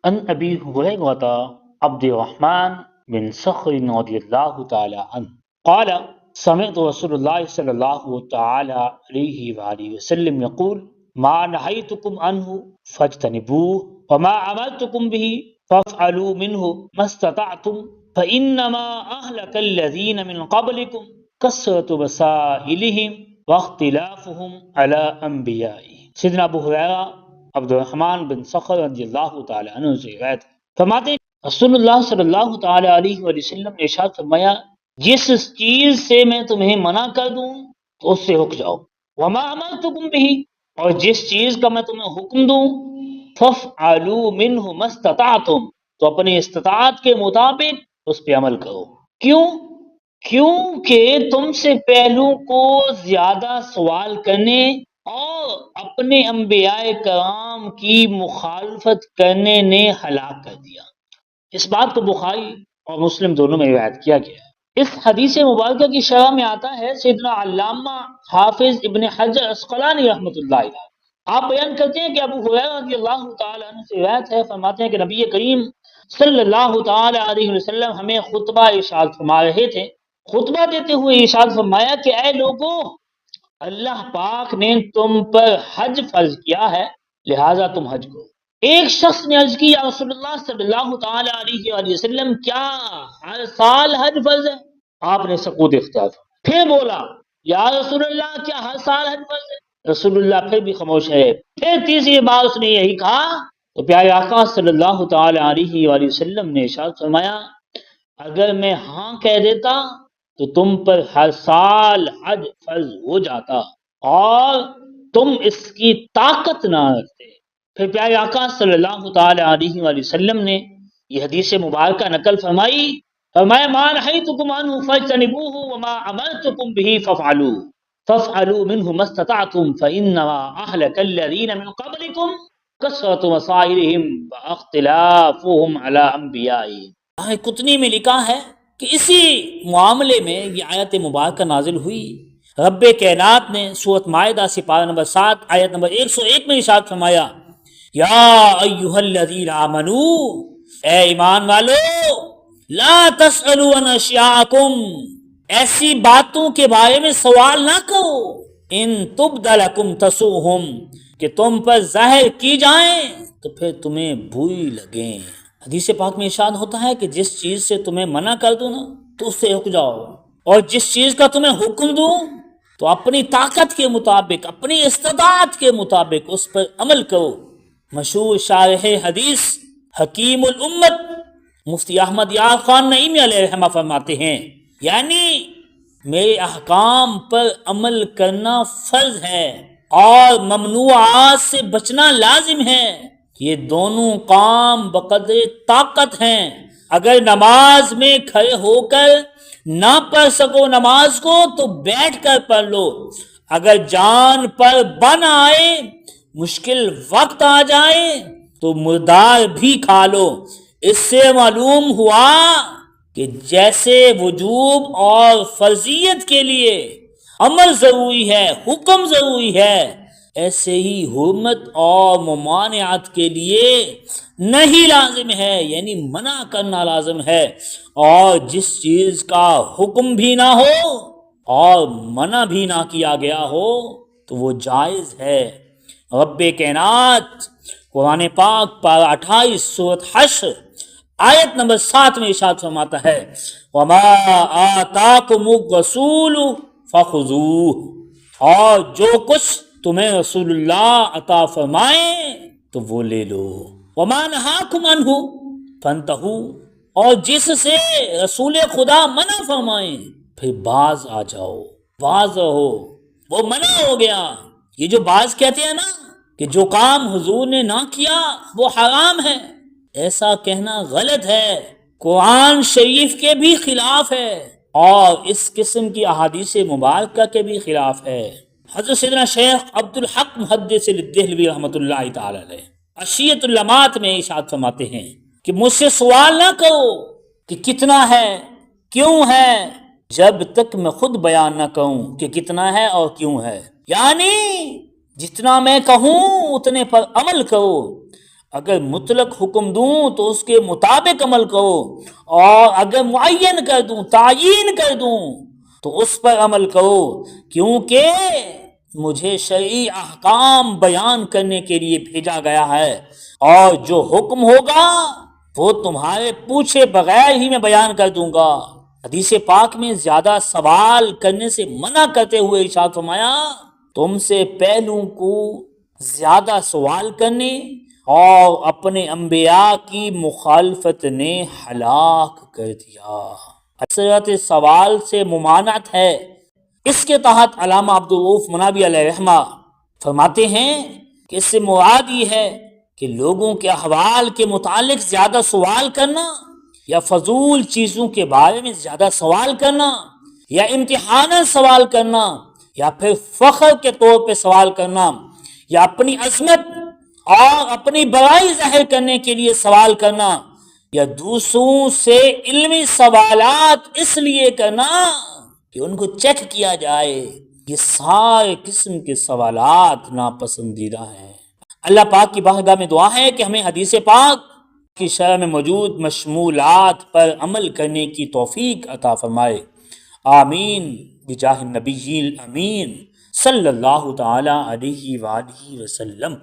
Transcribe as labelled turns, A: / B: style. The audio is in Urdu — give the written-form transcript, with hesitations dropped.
A: عن ابی ہریرہ عبد الرحمن بن صخر رضی اللہ تعالی عنہ قال سمعت رسول اللہ صلی اللہ تعالی علیہ وآلہ وسلم یقول ما نہیتکم عنہ فاجتنبوہ وما امرتکم به فافعلوا منہ ما استطعتم فانما اہلک الذین من قبلکم کثرۃ مسائلہم واختلافہم علی انبیائہم۔ سیدنا ابو ہریرہ عبد الرحمن بن صخر رضی اللہ تعالی عنہ سے روایت فرماتے ہیں رسول اللہ صلی اللہ تعالی علیہ وآلہ وسلم نے ارشاد فرمایا جس چیز سے میں تمہیں منع کر دوں تو اس سے رک جاؤ، وما امرتکم به، اور جس چیز کا میں تمہیں حکم دوں فافعلوا منہ ما استطعتم، تو اپنی استطاعت کے مطابق اس پہ عمل کرو۔ کیونکہ تم سے پہلو کو زیادہ سوال کرنے اور اپنے انبیاء کرام کی مخالفت کرنے نے ہلاک کر دیا۔ اس بات کو بخاری اور مسلم دونوں میں روایت کیا گیا ہے۔ اس حدیث مبارکہ کی شرح میں آتا ہے سیدنا علامہ حافظ ابن حجر عسقلانی رحمۃ اللہ علیہ آپ بیان کرتے ہیں کہ ابو ہریرہ رضی اللہ تعالی عنہ سے روایت ہے، فرماتے ہیں کہ نبی کریم صلی اللہ تعالی علیہ وسلم ہمیں خطبہ ارشاد فرما رہے تھے۔ خطبہ دیتے ہوئے ارشاد فرمایا کہ اے لوگو، اللہ پاک نے تم پر حج فرض کیا ہے، لہٰذا تم حج کرو۔ ایک شخص نے عرض کی یا رسول اللہ صلی اللہ تعالی علیہ وآلہ وسلم کیا ہر سال حج فرض ہے؟ آپ نے سکوت اختیار کیا۔ پھر بولا یا رسول اللہ کیا ہر سال حج فرض ہے؟ رسول اللہ پھر بھی خاموش ہے۔ پھر تیسری بار اس نے یہی کہا تو پیارے آقا صلی اللہ تعالی علیہ وآلہ وسلم نے ارشاد فرمایا اگر میں ہاں کہہ دیتا تو تم پر ہر سال حج فرض ہو جاتا اور تم اس کی طاقت نہ رکھتے۔ پھر پیارے آقا صلی اللہ تعالی علیہ وآلہ وسلم نے یہ حدیث مبارکہ نقل فرمائی، فرمایا ما نہیتکم عنہ فاجتنبوہ وما امرتکم بہ فافعلوا منہ ما استطعتم فانما اہلک الذین من قبلکم کثرۃ مسائلہم واختلافہم علی انبیائہم۔ قطنی میں لکھا ہے کہ اسی معاملے میں یہ آیت مبارکہ نازل ہوئی۔ رب کائنات نے سورۃ مائدہ سپارہ نمبر 7 آیت نمبر 101 میں ارشاد فرمایا یا ایھا الذین آمنو، اے ایمان والو، لا تسألوا عن اشیاءکم، ایسی باتوں کے بارے میں سوال نہ کرو، ان تبد لکم تسؤہم، کہ تم پر ظاہر کی جائیں تو پھر تمہیں بری لگیں۔ حدیث پاک میں ارشاد ہوتا ہے کہ جس چیز سے تمہیں منع کر دوں نا تو اس سے رک جاؤ، اور جس چیز کا تمہیں حکم دوں تو اپنی طاقت کے مطابق، اپنی استطاعت کے مطابق اس پر عمل کرو۔ مشہور شارح حدیث حکیم الامت مفتی احمد یار خان نعیمی علیہ رحمہ فرماتے ہیں یعنی میرے احکام پر عمل کرنا فرض ہے اور ممنوعات سے بچنا لازم ہے۔ یہ دونوں کام بقدر طاقت ہیں۔ اگر نماز میں کھڑے ہو کر نہ پڑھ سکو نماز کو تو بیٹھ کر پڑھ لو، اگر جان پر بن آئے، مشکل وقت آ جائے تو مردار بھی کھا لو۔ اس سے معلوم ہوا کہ جیسے وجوب اور فرضیت کے لیے عمل ضروری ہے، حکم ضروری ہے، ایسے ہی حرمت اور ممانعت کے لیے نہیں لازم ہے، یعنی منع کرنا لازم ہے۔ اور جس چیز کا حکم بھی نہ ہو اور منع بھی نہ کیا گیا ہو تو وہ جائز ہے۔ رب کائنات قرآن پاک پارہ 28 سورۃ حشر آیت نمبر 7 میں ارشاد فرماتا ہے وَمَا آتَاكُمُ الرَّسُولُ فَخُذُوهُ، اور جو کچھ تمہیں رسول اللہ عطا فرمائیں تو وہ لے لو۔ وَمَا نَهَاكُمْ عَنْهُ فَانْتَهُوا، اور جس سے رسول خدا منع فرمائیں پھر باز آ جاؤ، باز رہو، وہ منع ہو گیا۔ یہ جو باز کہتے ہیں نا کہ جو کام حضور نے نہ کیا وہ حرام ہے، ایسا کہنا غلط ہے، قرآن شریف کے بھی خلاف ہے اور اس قسم کی احادیث مبارکہ کے بھی خلاف ہے۔ حضرت سیدنا شیخ عبد الحق محدث دہلوی رحمۃ اللہ تعالی علیہ عشیۃ اللمات میں ارشاد فرماتے ہیں کہ مجھ سے سوال نہ کرو کہ کتنا ہے، کیوں ہے، جب تک میں خود بیان نہ کروں کہ کتنا ہے اور کیوں ہے، یعنی جتنا میں کہوں اتنے پر عمل کرو، اگر مطلق حکم دوں تو اس کے مطابق عمل کرو، اور اگر معین کر دوں، تعیین کر دوں تو اس پر عمل کرو، کیونکہ مجھے شرعی احکام بیان کرنے کے لیے بھیجا گیا ہے، اور جو حکم ہوگا وہ تمہارے پوچھے بغیر ہی میں بیان کر دوں گا۔ حدیث پاک میں زیادہ سوال کرنے سے منع کرتے ہوئے ارشاد فرمایا، تم سے پہلوں کو زیادہ سوال کرنے اور اپنے انبیاء کی مخالفت نے ہلاک کر دیا۔ اکثرت سوال سے ممانعت ہے۔ اس کے تحت علامہ عبدالرؤف منابی علیہ رحمہ فرماتے ہیں کہ اس سے مراد یہ ہے کہ لوگوں کے احوال کے متعلق زیادہ سوال کرنا، یا فضول چیزوں کے بارے میں زیادہ سوال کرنا، یا امتحاناً سوال کرنا، یا پھر فخر کے طور پہ سوال کرنا، یا اپنی عظمت اور اپنی بڑائی ظاہر کرنے کے لیے سوال کرنا، یا دوسروں سے علمی سوالات اس لیے کرنا کہ ان کو چیک کیا جائے، یہ سارے قسم کے سوالات ناپسندیدہ ہیں۔ اللہ پاک کی بارگاہ میں دعا ہے کہ ہمیں حدیث پاک کی شرح میں موجود مشمولات پر عمل کرنے کی توفیق عطا فرمائے، آمین بجاہ النبی الامین صلی اللہ تعالی علیہ وآلہ وسلم۔